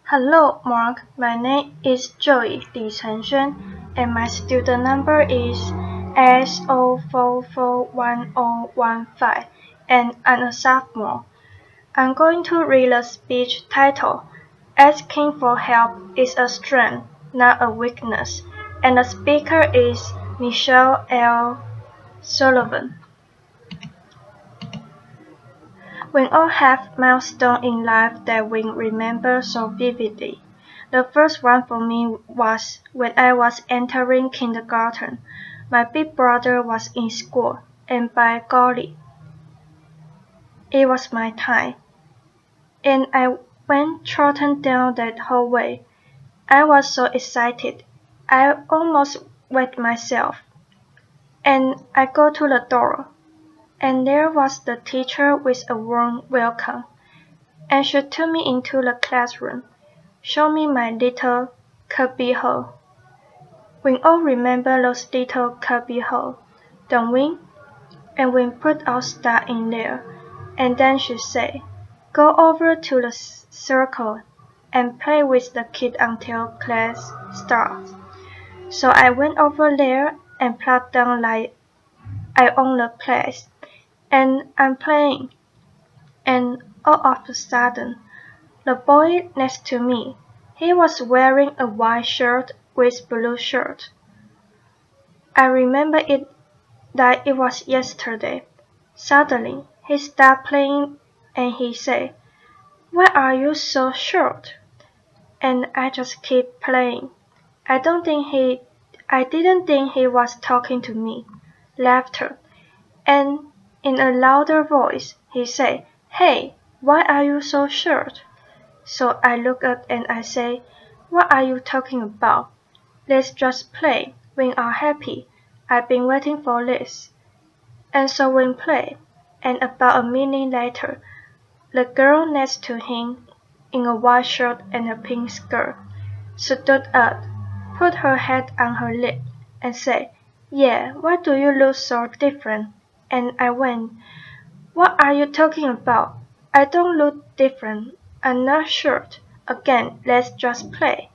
Hello, Mark. My name is Joey Li Chenxuan, and my student number is S0441015, and I'm a sophomore. I'm going to read a speech titled "Asking for Help is a Strength, Not a Weakness," and the speaker is Michelle L. Sullivan. We all have milestones in life that we remember so vividly. The first one for me was when I was entering kindergarten. My big brother was in school, and by golly, it was my time. And I went trotting down that hallway. I was so excited, I almost wet myself. And I go to the door, and there was the teacher with a warm welcome. And she took me into the classroom, showed me my little cubbyhole. We all remember those little cubbyholes, don't we? And we put our stuff in there, and then she said, "Go over to the circle and play with the kid until class starts." So I went over there and plopped down like I owned the place, and I'm playing, and all of a sudden, the boy next to me, he was wearing a white shirt with blue shirt. I remember it that it was yesterday. Suddenly, he stopped playing and he said, "Why are you so short?" And I just kept playing. I didn't think he was talking to me. Laughter. And in a louder voice, he said, "Hey, why are you so short?" So I look up and I say, "What are you talking about? Let's just play. We are happy. I've been waiting for this." And so we play. And about a minute later, the girl next to him, in a white shirt and a pink skirt, stood up, put her head on her lip, and said, "Yeah, why do you look so different?" And I went, "What are you talking about? I don't look different. I'm not short. Again, let's just play."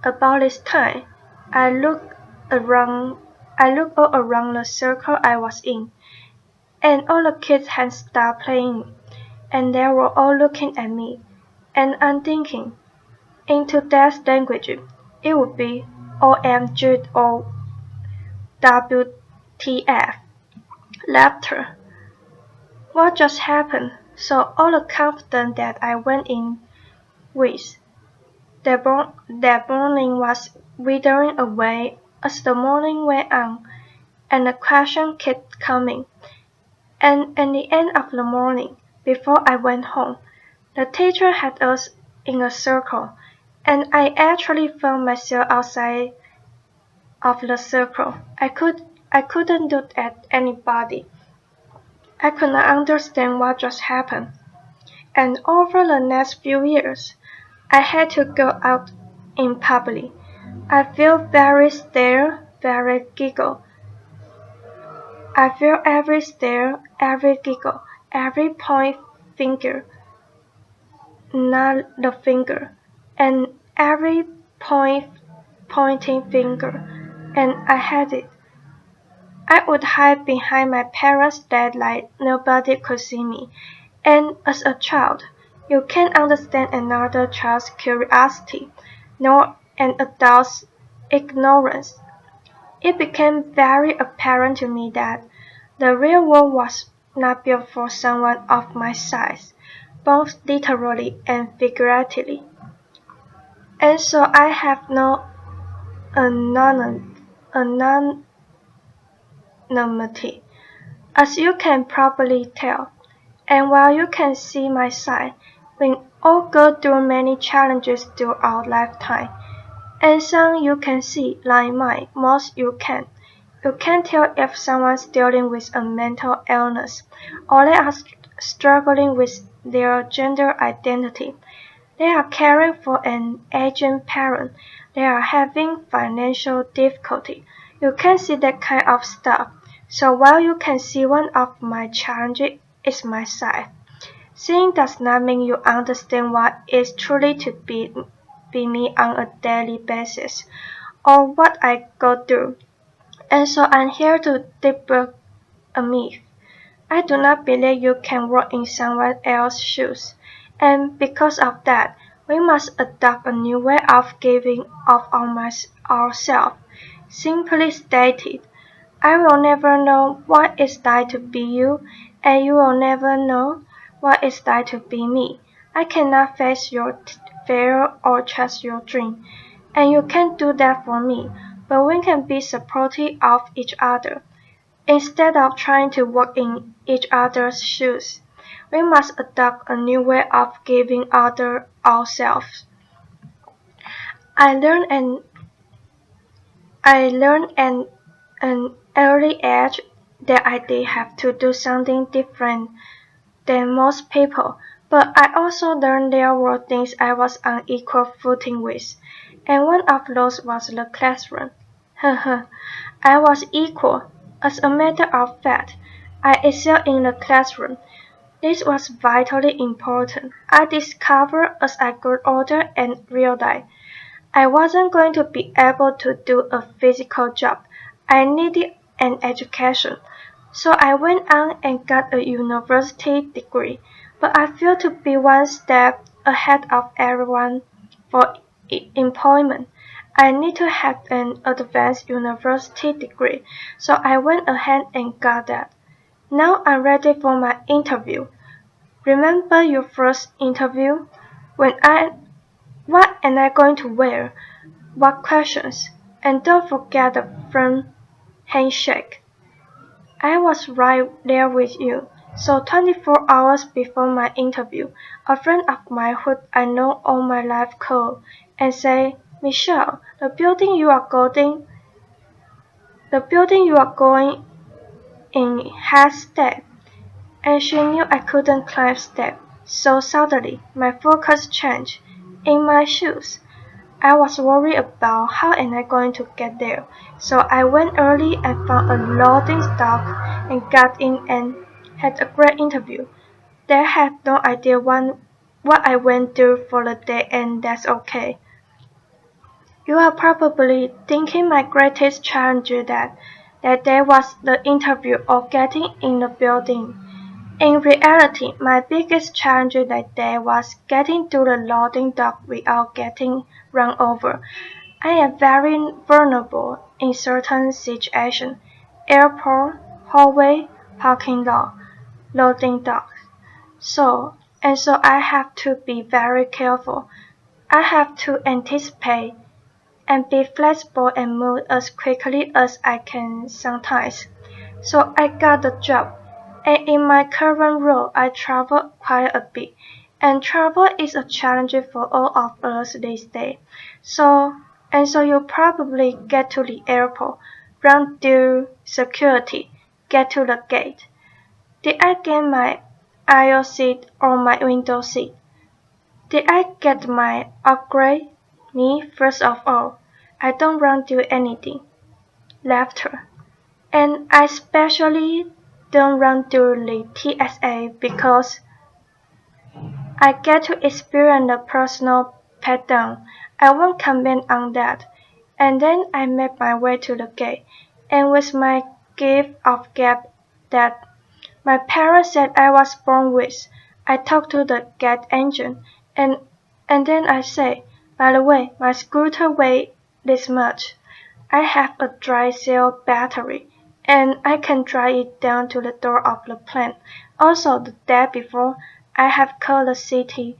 About this time, I looked all around the circle I was in, and all the kids had stopped playing, and they were all looking at me, and I'm thinking, in today's language, it would be OMG or WTF. Laughter. What just happened? So all the confidence that I went in with, that morning was withering away as the morning went on, and the question kept coming. And at the end of the morning, before I went home, the teacher had us in a circle, and I actually found myself outside of the circle. I couldn't look at anybody. I could not understand what just happened. And over the next few years, I had to go out in public. I feel very stare, very giggle. I feel every stare, every giggle, every point finger, not the finger, and every pointing finger, and I had it. I would hide behind my parents' bed like nobody could see me, and as a child, you can't understand another child's curiosity, nor an adult's ignorance. It became very apparent to me that the real world was not built for someone of my size, both literally and figuratively. And so I have no anonymity, as you can probably tell. And while you can see my side, we all go through many challenges through our lifetime. And some you can see, like mine, most you can't. You can't tell if someone's dealing with a mental illness, or they are struggling with their gender identity. They are caring for an aging parent. They are having financial difficulty. You can't see that kind of stuff. So while you can see one of my challenges is my side, Seeing does not mean you understand what it's truly to be me on a daily basis, or what I go through. And so I'm here to debunk a myth. I do not believe you can walk in someone else's shoes, and because of that, we must adopt a new way of giving of ourselves. Simply stated, I will never know what it's like to be you, and you will never know what it's like to be me. I cannot face your fear or trust your dream, and you can't do that for me, but we can be supportive of each other. Instead of trying to walk in each other's shoes, we must adopt a new way of giving other ourselves. I learned and I learned at an early age that I did have to do something different than most people, but I also learned there were things I was on equal footing with, and one of those was the classroom. I was equal. As a matter of fact, I excelled in the classroom. This was vitally important. I discovered as I grew older and realized I wasn't going to be able to do a physical job. I needed an education. So I went on and got a university degree, but I feel to be one step ahead of everyone for employment. I need to have an advanced university degree, so I went ahead and got that. Now I'm ready for my interview. Remember your first interview? What am I going to wear? What questions? And don't forget the firm handshake. I was right there with you. So 24 hours before my interview, a friend of mine who I know all my life called and said, Michelle, the building you are going in has steps. And she knew I couldn't climb steps. So suddenly, my focus changed. In my shoes. I was worried about how am I going to get there, so I went early and found a loading dock and got in and had a great interview. They had no idea what I went through for the day, and that's okay. You are probably thinking my greatest challenge that day was the interview or getting in the building. In reality, my biggest challenge that day was getting through the loading dock without getting run over. I am very vulnerable in certain situations: airport, hallway, parking lot, loading dock. So I have to be very careful. I have to anticipate and be flexible and move as quickly as I can sometimes. So I got the job, and in my current role I travel quite a bit, and travel is a challenge for all of us these days. So you probably get to the airport, run through security, get to the gate. Did I get my aisle seat or my window seat? Did I get my upgrade? Me, first of all, I don't run through anything. Laughter. And I especially don't run through the TSA because I get to experience the personal pat down. I won't comment on that. And then I made my way to the gate, and with my gift of gab that my parents said I was born with, I talked to the gate agent, and then I say, by the way, my scooter weighs this much. I have a dry cell battery, and I can drive it down to the door of the plane. Also, the day before, I have called the city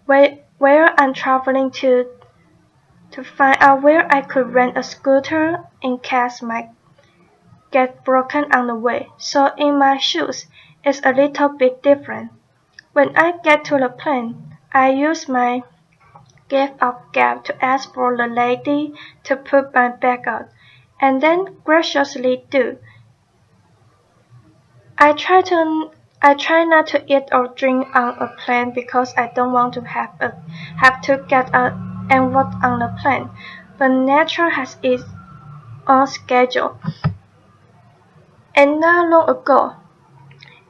where I'm traveling to find out where I could rent a scooter in case my get broken on the way. So in my shoes, it's a little bit different. When I get to the plane, I use my gift of gab to ask for the lady to put my bag out, and then graciously do. I try to I try not to eat or drink on a plane because I don't want to have to get up and walk on the plane. But nature has its own schedule. And not long ago,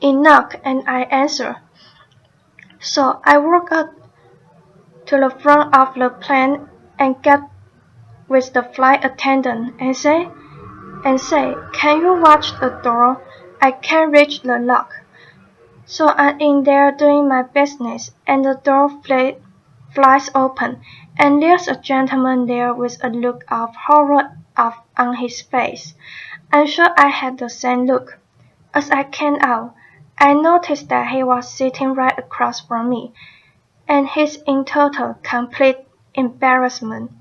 it knocked and I answered. So I walk up to the front of the plane and get with the flight attendant and say, can you watch the door? I can't reach the lock. So I'm in there doing my business, and the door flies open, and there's a gentleman there with a look of on his face. I'm sure I had the same look. As I came out, I noticed that he was sitting right across from me, and he's in total, complete embarrassment.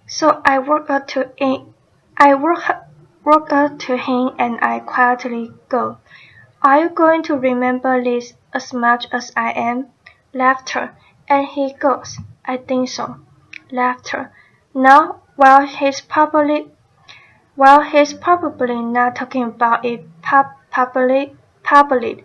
So I walk up to him and I quietly go, are you going to remember this as much as I am? Laughter. And he goes, I think so. Laughter. Now, he's probably not talking about it publicly.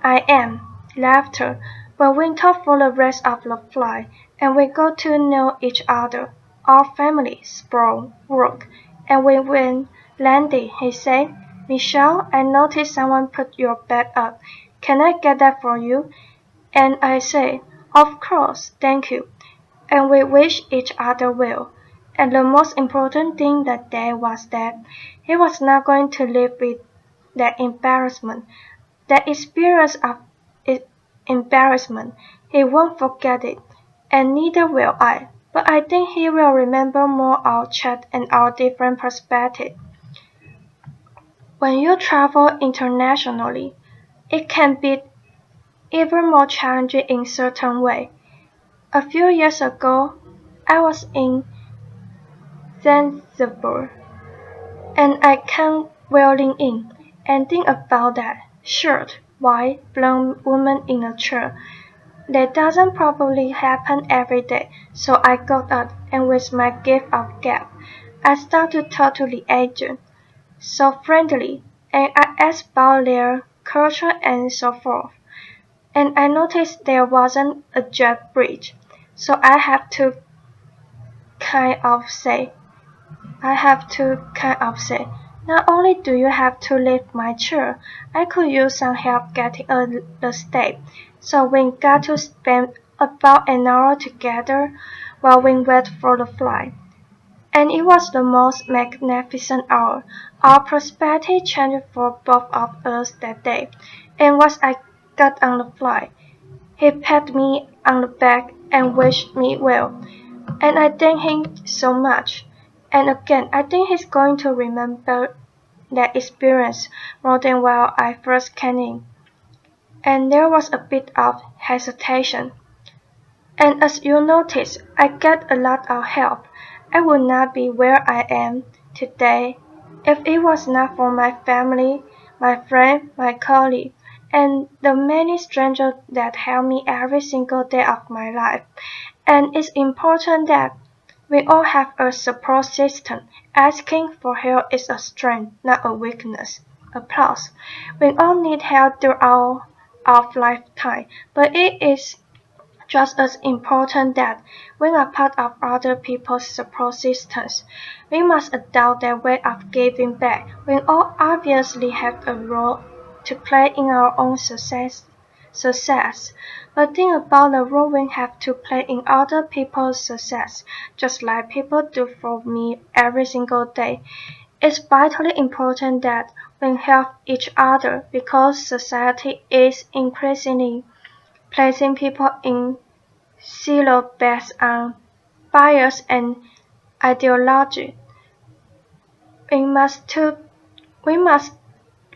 I am. Laughter. But we talk for the rest of the flight, and we got to know each other, our family, sport, work, and when landing, he said, Michelle, I noticed someone put your bag up. Can I get that for you? And I say, of course, thank you. And we wish each other well. And the most important thing that day was that he was not going to live with that embarrassment. That experience of embarrassment, he won't forget it, and neither will I. But I think he will remember more our chat and our different perspectives. When you travel internationally, it can be even more challenging in certain ways. A few years ago, I was in Zanzibar, and I came wheeling in, and think about that short, white, blonde woman in a chair. That doesn't probably happen every day, so I got up, and with my gift of gab, I started to talk to the agent, so friendly, and I asked about their culture and so forth. And I noticed there wasn't a jet bridge, so kind of say, not only do you have to lift my chair, I could use some help getting the step. So we got to spend about an hour together while we wait for the flight. And it was the most magnificent hour. Our perspective changed for both of us that day. And once I got on the flight, he patted me on the back and wished me well. And I thank him so much. And again, I think he's going to remember that experience more than while I first came in. And there was a bit of hesitation. And as you notice, I get a lot of help. I would not be where I am today if it was not for my family, my friend, my colleague, and the many strangers that help me every single day of my life. And it's important that we all have a support system. Asking for help is a strength, not a weakness. Applause. We all need help throughout our lifetime, but it is just as important that when a part of other people's support systems, we must adopt their way of giving back. We all obviously have a role to play in our own success. But think about the role we have to play in other people's success, just like people do for me every single day. It's vitally important that we help each other because society is increasingly placing people in silos based on bias and ideology. We must, to, we must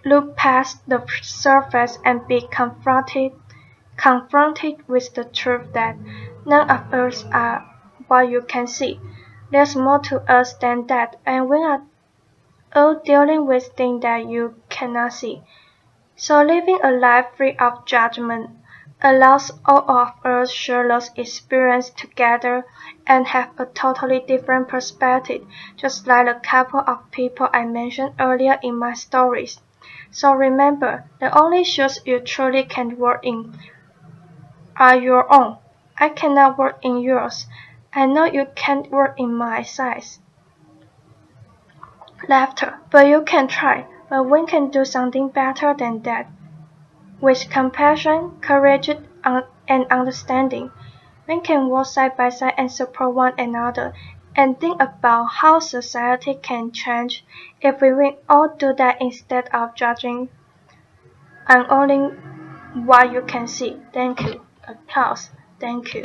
look past the surface and be confronted with the truth that none of us are what you can see. There's more to us than that, and we are all dealing with things that you cannot see. So living a life free of judgment allows all of us share those experiences together and have a totally different perspective, just like the couple of people I mentioned earlier in my stories. So remember, the only shoes you truly can work in are your own. I cannot work in yours. I know you can't work in my size. Laughter. But you can try. But we can do something better than that. With compassion, courage, and understanding, men can walk side by side and support one another, and think about how society can change if we will all do that instead of judging on only what you can see. Thank you. Applause. Thank you.